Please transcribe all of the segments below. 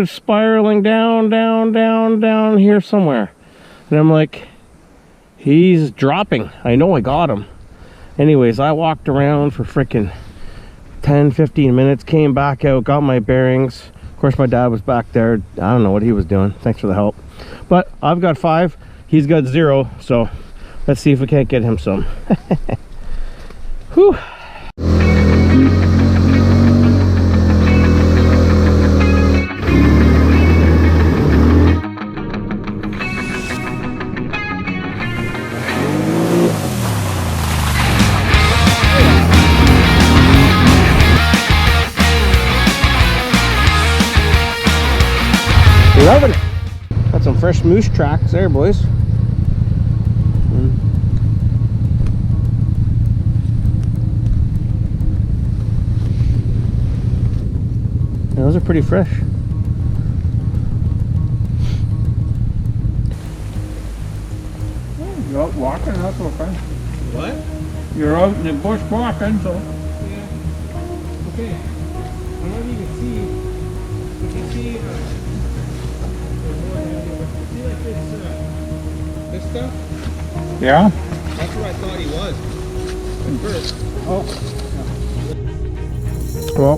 spiraling down here somewhere, and I'm like, he's dropping. I know I got him. Anyways, I walked around for freaking 10-15 minutes, came back out, got my bearings. Of course my dad was back there. I don't know what he was doing. Thanks for the help. But I've got 5, he's got 0, so let's see if we can't get him some. Whew. 11. Got some fresh moose tracks there, boys. Yeah, those are pretty fresh. You're out walking, that's okay. What? You're out in the bush walking, so. Yeah. Okay. I don't know if you can see. You can see. See like this stuff? Yeah? That's where I thought he was. At first. Oh. Well,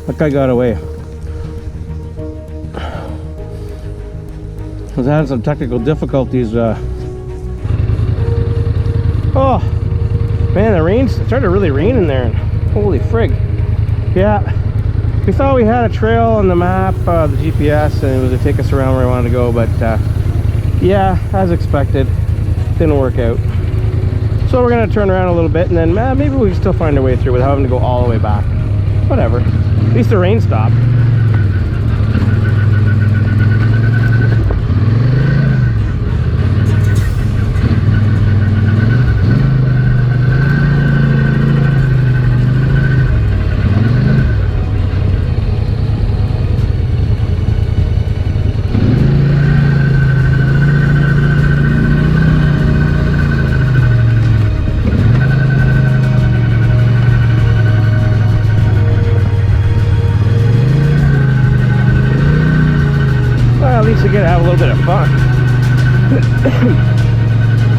that guy got away. I was having some technical difficulties. Oh, man, the rain started to really rain in there. And holy frig. Yeah, we thought we had a trail on the map, the GPS, and it was to take us around where I wanted to go, but yeah, as expected, didn't work out. So we're gonna turn around a little bit, and then maybe we can still find our way through without having to go all the way back. Whatever. At least the rain stopped. You gotta have a little bit of fun.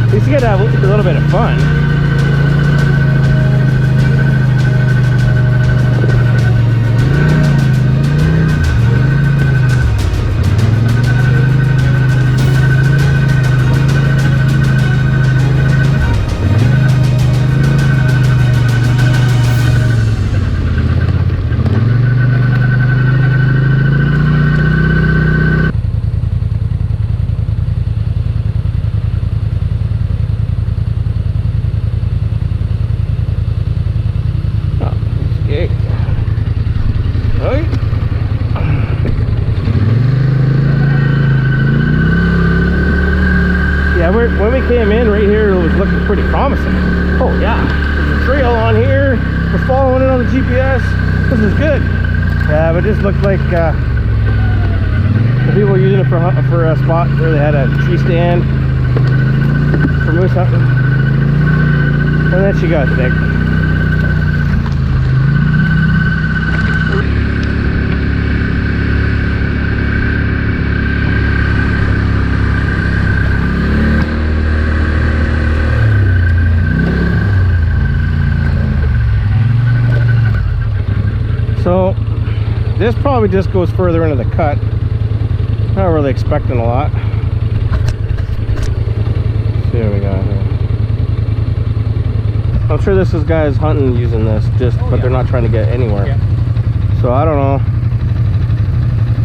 At least you gotta have a little bit of fun. When we came in right here, it was looking pretty promising. Oh yeah, there's a trail on here. We're following it on the GPS. This is good. Yeah, but it just looked like the people were using it for a spot where they had a tree stand for moose hunting. And then she got sick. So this probably just goes further into the cut. Not really expecting a lot. Let's see what we got here. I'm sure this is guys hunting using this, but they're not trying to get anywhere. Yeah. So I don't know.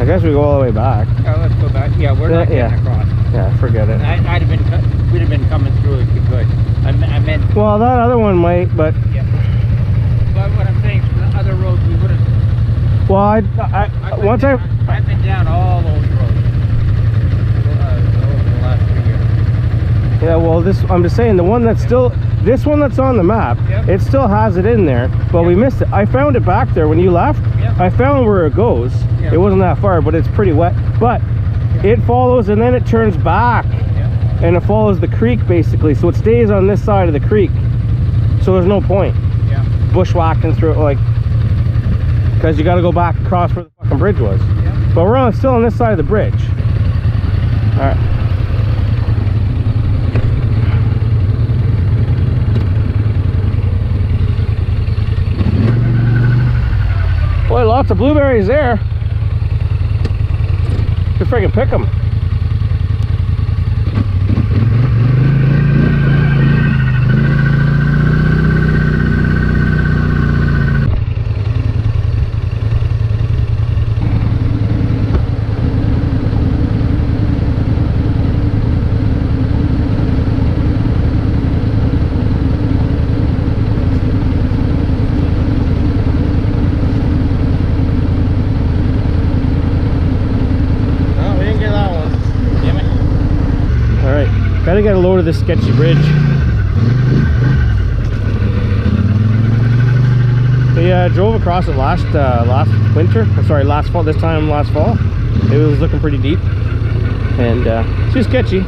I guess we go all the way back. Let's go back. Yeah, we're not getting across. Yeah, forget it. We'd have been coming through if we could. I meant. Well, that other one might, but. Yeah. But what I'm saying is, the other roads we would have. Well, I've been down all those roads over the last 3 years. Yeah, well, I'm just saying, the one that's this one that's on the map, it still has it in there, but we missed it. I found it back there when you left. I found where it goes. It wasn't that far, but it's pretty wet. But it follows and then it turns back, and it follows the creek basically. So it stays on this side of the creek. So there's no point. Bushwhacking through it, like, because you got to go back across where the fucking bridge was. But we're still on this side of the bridge. All right. Boy, lots of blueberries there. Just freaking pick them. Gotta get a load of this sketchy bridge. We drove across it last winter. Sorry, last fall. This time last fall, it was looking pretty deep, and it's too sketchy.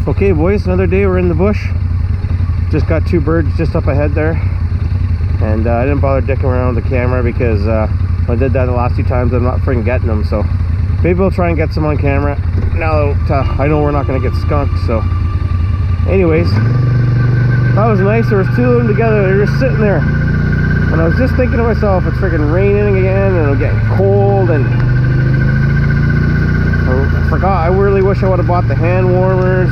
Okay boys, another day we're in the bush. Just got two birds just up ahead there, and I didn't bother dicking around with the camera because I did that the last two times. I'm not freaking getting them, so maybe we'll try and get some on camera now that I know we're not going to get skunked. So anyways, that was nice. There was two of them together. They're just sitting there, and I was just thinking to myself, it's freaking raining again and it'll get cold, and I forgot. I really wish I would have bought the hand warmers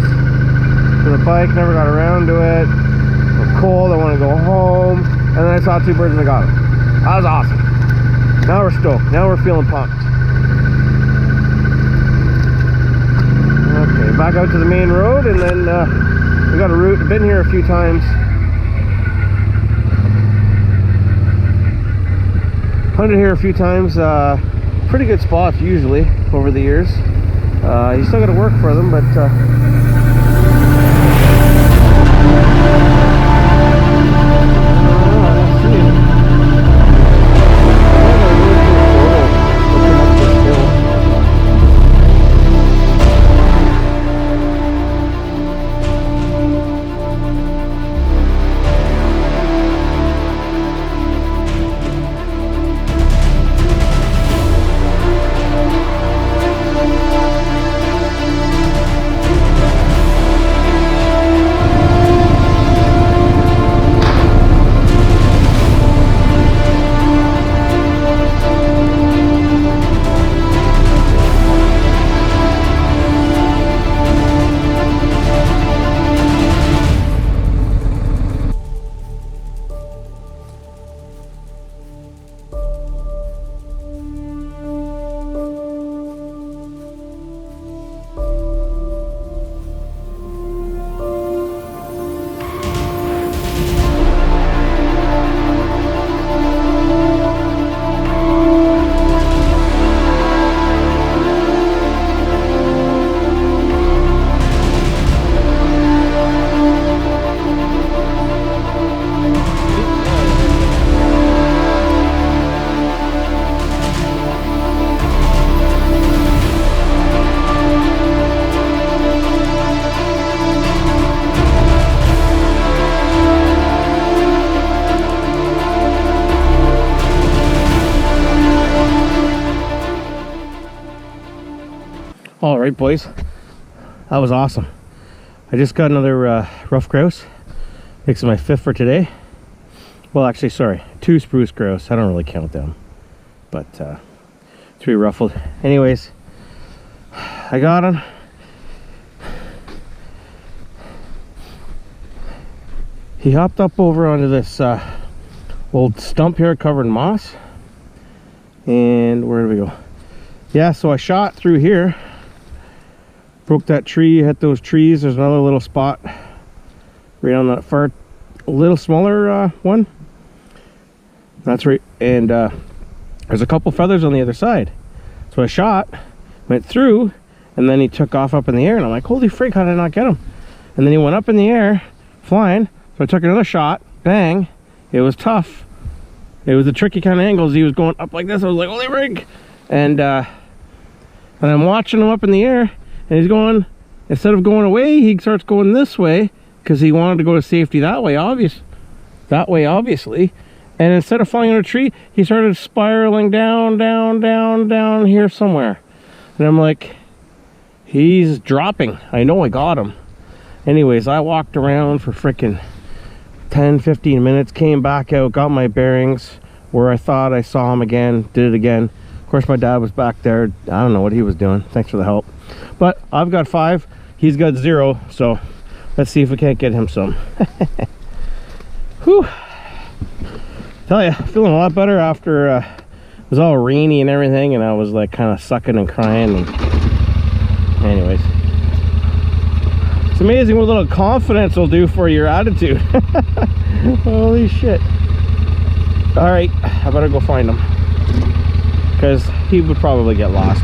for the bike. Never got around to it. I'm cold. I want to go home. And then I saw two birds and I got them. That was awesome. Now we're stoked. Now we're feeling pumped. Okay, back out to the main road, and then we got a route. I've been here a few times. Hunted here a few times. Pretty good spots usually over the years. You still got to work for them, but all right boys, that was awesome. I just got another rough grouse. This is my 5th for today. Well, actually, sorry, 2 spruce grouse. I don't really count them, but 3 ruffled. Anyways, I got him. He hopped up over onto this old stump here covered in moss. And where do we go? Yeah, so I shot through here, broke that tree, hit those trees. There's another little spot right on that far, a little smaller one. That's right. And there's a couple feathers on the other side. So I shot, went through, and then he took off up in the air. And I'm like, holy freak, how did I not get him? And then he went up in the air, flying. So I took another shot, bang. It was tough. It was a tricky kind of angles. He was going up like this. I was like, holy frig. And I'm watching him up in the air, and he's going, instead of going away, he starts going this way because he wanted to go to safety that way, obviously. And instead of falling on a tree, he started spiraling down here somewhere. And I'm like, he's dropping. I know I got him. Anyways, I walked around for frickin' 10-15 minutes, came back out, got my bearings where I thought I saw him again, did it again. Of course, my dad was back there. I don't know what he was doing. Thanks for the help. But I've got 5, he's got 0, so let's see if we can't get him some. Whew. Tell you, feeling a lot better after it was all rainy and everything, and I was like kind of sucking and crying. And anyways, it's amazing what little confidence will do for your attitude. Holy shit. All right, I better go find him because he would probably get lost.